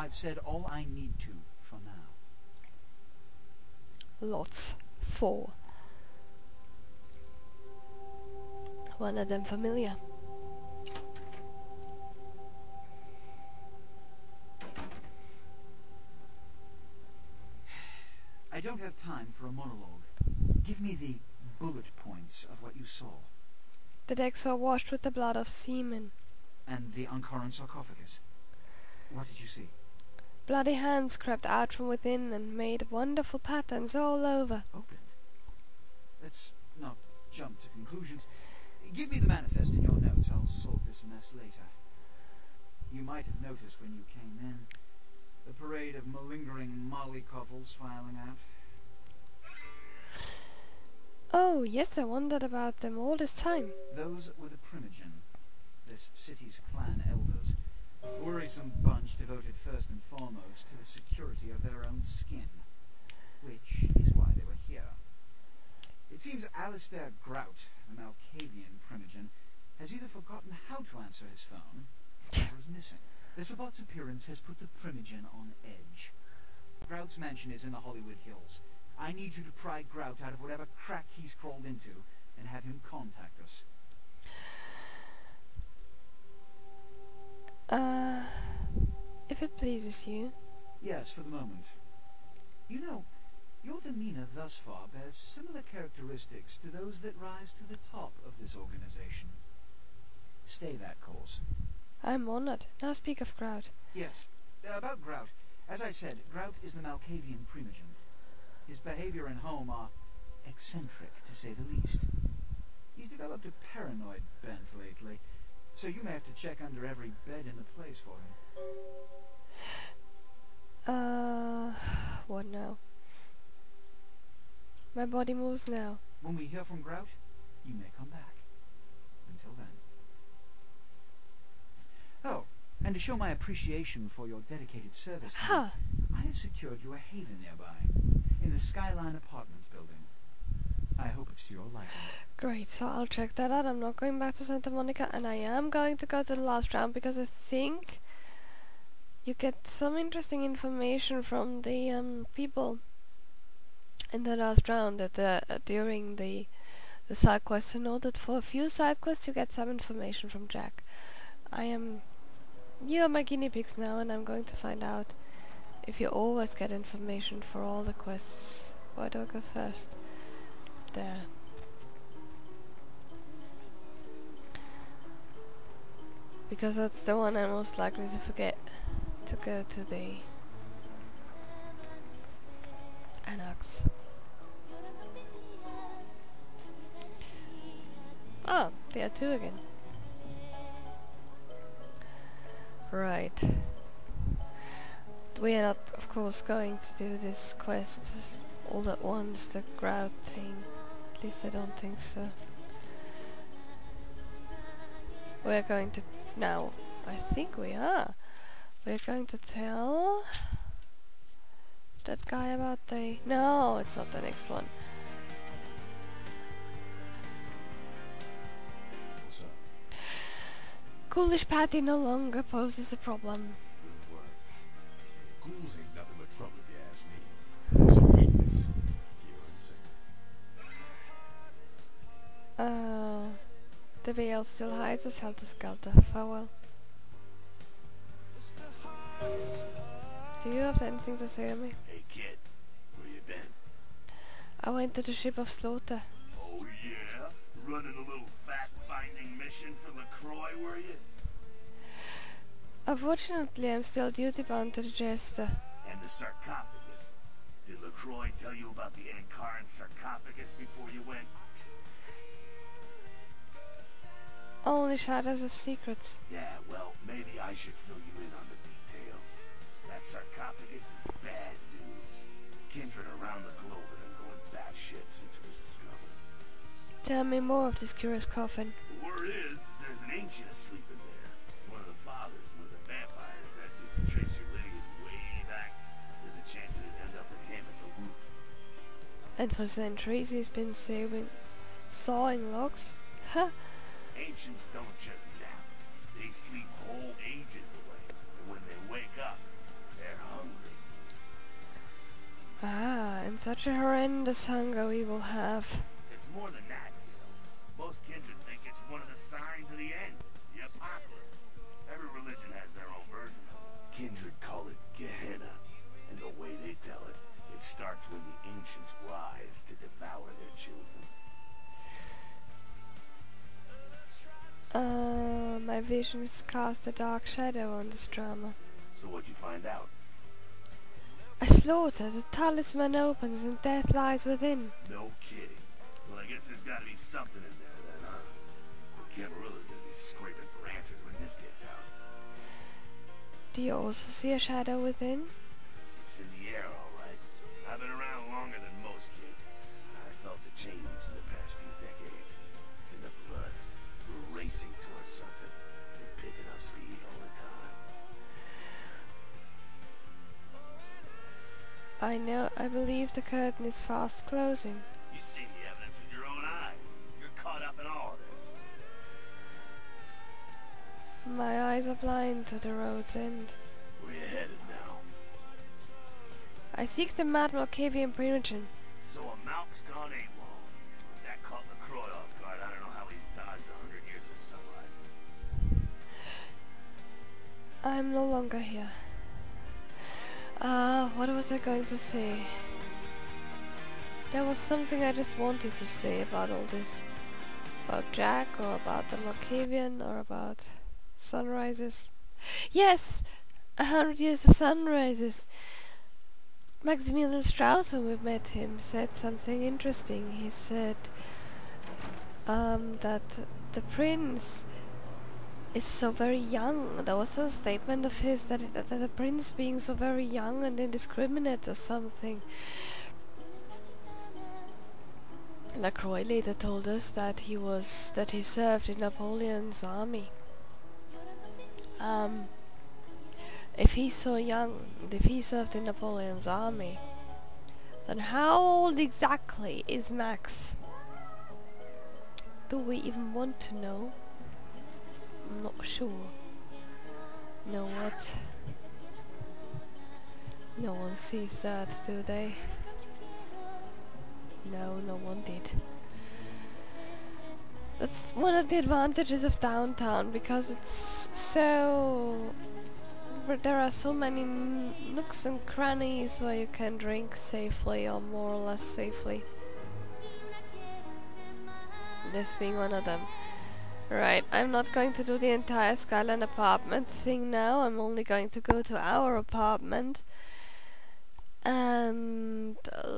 I've said all I need to for now. Lots. 4. One of them familiar. I don't have time for a monologue. Give me the bullet points of what you saw. The decks were washed with the blood of seamen. And the Ankaran sarcophagus. What did you see? Bloody hands crept out from within and made wonderful patterns all over. Opened? Let's not jump to conclusions. Give me the manifest in your notes. I'll sort this mess later. You might have noticed when you came in the parade of malingering mollycoddles filing out. Oh, yes, I wondered about them all this time. Those were the Primogen, this city's clan elders. A worrisome bunch devoted first and foremost to the security of their own skin. Which is why they were here. It seems Alistair Grout, the Malkavian Primogen, has either forgotten how to answer his phone, or is missing. The Sabot's appearance has put the Primogen on edge. Grout's mansion is in the Hollywood Hills. I need you to pry Grout out of whatever crack he's crawled into, and have him contact us. If it pleases you. Yes, for the moment. You know, your demeanor thus far bears similar characteristics to those that rise to the top of this organization. Stay that course. I'm honored. Now speak of Grout. Yes, about Grout. As I said, Grout is the Malkavian Primogen. His behavior and home are eccentric, to say the least. He's developed a paranoid bent lately, so you may have to check under every bed in the place for him. What now? My body moves now. When we hear from Grout, you may come back. Until then. Oh, and to show my appreciation for your dedicated service, Ha! I have secured you a haven nearby, in the Skyline apartment building. I hope it's to your liking. Great, so I'll check that out. I'm not going back to Santa Monica, and I am going to go to the last round because I think you get some interesting information from the people in the last round that during the side quests. I know that for a few side quests you get some information from Jack. You are my guinea pigs now, and I'm going to find out if you always get information for all the quests. Where do I go first? There. Because that's the one I'm most likely to forget to go to the Annex. Ah, there are 2 again. Right. We are not, of course, going to do this quest all at once, the Grout thing. At least I don't think so. We're going to... now, I think we are. We're going to tell that guy about the... no, it's not the next one. What's up? Ghoulish Patty no longer poses a problem. Good work. Ghouls ain't nothing but trouble if you ask me. It's a weakness. You're insane. The veil still hides as helter-skelter. Farewell. Do you have anything to say to me? Hey kid, where you been? I went to the Ship of Slaughter. Oh yeah? Running a little fact-finding mission for LaCroix, were you? Unfortunately, I'm still duty-bound to the Jester. And the sarcophagus. Did LaCroix tell you about the Ankaran sarcophagus before you went? Only shadows of secrets. Yeah, well, maybe I should fill you in on the details. That sarcophagus is bad news. Kindred around the globe have been going batshit since it was discovered. Tell me more of this curious coffin. The word is there's an ancient asleep in there. One of the fathers, one of the vampires that could trace your lineage way back. There's a chance it'd end up with him at the root. And for centuries he's been sawing logs? Ha! Ancients don't just nap. They sleep whole ages away. And when they wake up, such a horrendous hunger we will have. It's more than that, Most kindred think it's one of the signs of the end, the apocalypse. Every religion has their own version of it. Kindred call it Gehenna, and the way they tell it, it starts when the ancients rise to devour their children. My visions cast a dark shadow on this drama. So what'd you find out? A slaughter, the talisman opens and death lies within. No kidding. Well, I guess there's gotta be something in there then, huh? Well, Camarillo's gonna be scraping for answers when this gets out. Do you also see a shadow within? It's in the air, all right. I've been around longer than most kids. I felt the change in the past few decades. It's in the blood. We're racing towards something and picking up speed all the time. I know, I believe the curtain is fast closing. You've seen the evidence with your own eyes. You're caught up in all of this. My eyes are blind to the road's end. Where you headed now? I seek the mad Malkavian Primogen. So a Malk's gone AWOL. That caught LaCroix off guard. I don't know how he's dodged 100 years of sunrise. I'm no longer here. What was I going to say? There was something I just wanted to say about all this. About Jack, or about the Malkavian, or about sunrises. Yes! 100 years of sunrises! Maximilian Strauss, when we met him, said something interesting. He said that the prince is so very young. There was a statement of his that the prince being so very young and indiscriminate or something. LaCroix later told us that he served in Napoleon's army. If he's so young, if he served in Napoleon's army, then how old exactly is Max? Do we even want to know? I'm not sure. Know what? No one sees that, do they? No, no one did. That's one of the advantages of downtown, because it's so... there are so many nooks and crannies where you can drink safely, or more or less safely. This being one of them. Right, I'm not going to do the entire Skyline apartment thing now. I'm only going to go to our apartment and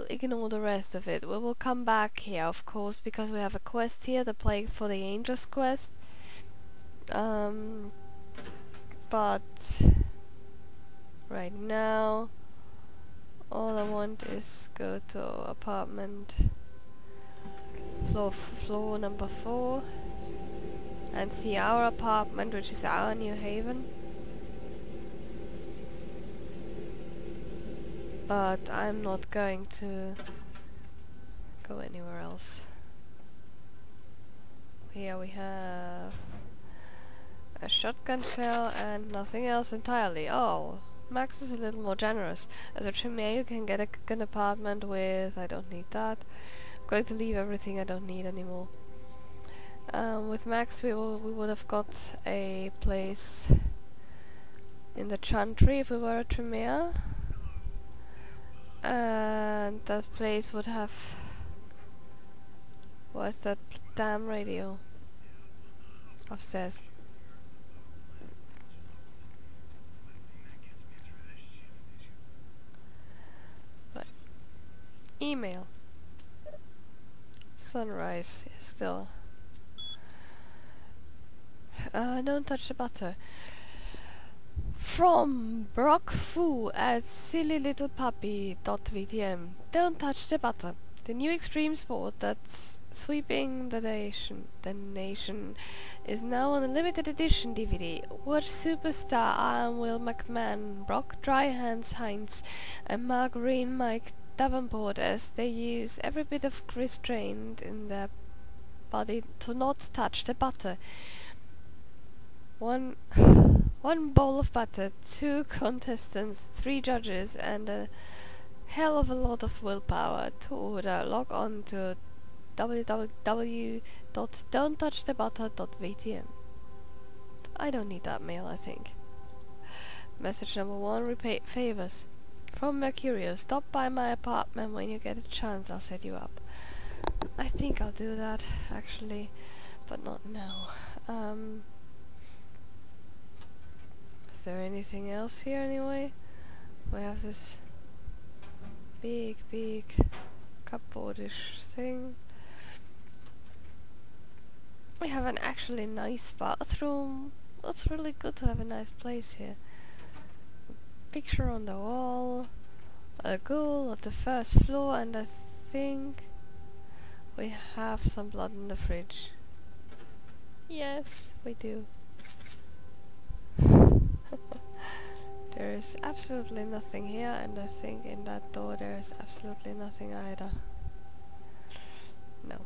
ignore the rest of it. We will come back here, of course, because we have a quest here, the Plague for the Angels quest. But right now, all I want is go to apartment floor number 4. And see our apartment, which is our New Haven. But I'm not going to go anywhere else. Here we have a shotgun shell and nothing else entirely. Oh, Max is a little more generous. As a Tremere you can get an apartment with... I don't need that. I'm going to leave everything I don't need anymore. With Max we would have got a place in the Chantry if we were a Tremere, and that place would have... where's that damn radio? Upstairs. But email. Sunrise is still... don't touch the butter. From Brock Fu at sillylittlepuppy.vtm. Don't touch the butter. The new extreme sport that's sweeping the nation is now on a limited edition DVD. Watch superstar Iron Will McMahon, Brock Dryhands Heinz, and Margarine Mike Davenport as they use every bit of restraint in their body to not touch the butter. One bowl of butter, 2 contestants, 3 judges, and a hell of a lot of willpower to log on to www.don'ttouchthebutter.vtm. I don't need that mail, I think. Message number 1, repay favors. From Mercurio, stop by my apartment when you get a chance, I'll set you up. I think I'll do that, actually, but not now. Is there anything else here anyway? We have this big cupboardish thing. We have an actually nice bathroom. That's really good to have a nice place here. Picture on the wall, a ghoul at the first floor, and I think we have some blood in the fridge. Yes, we do. There is absolutely nothing here, and I think in that door there is absolutely nothing either. No.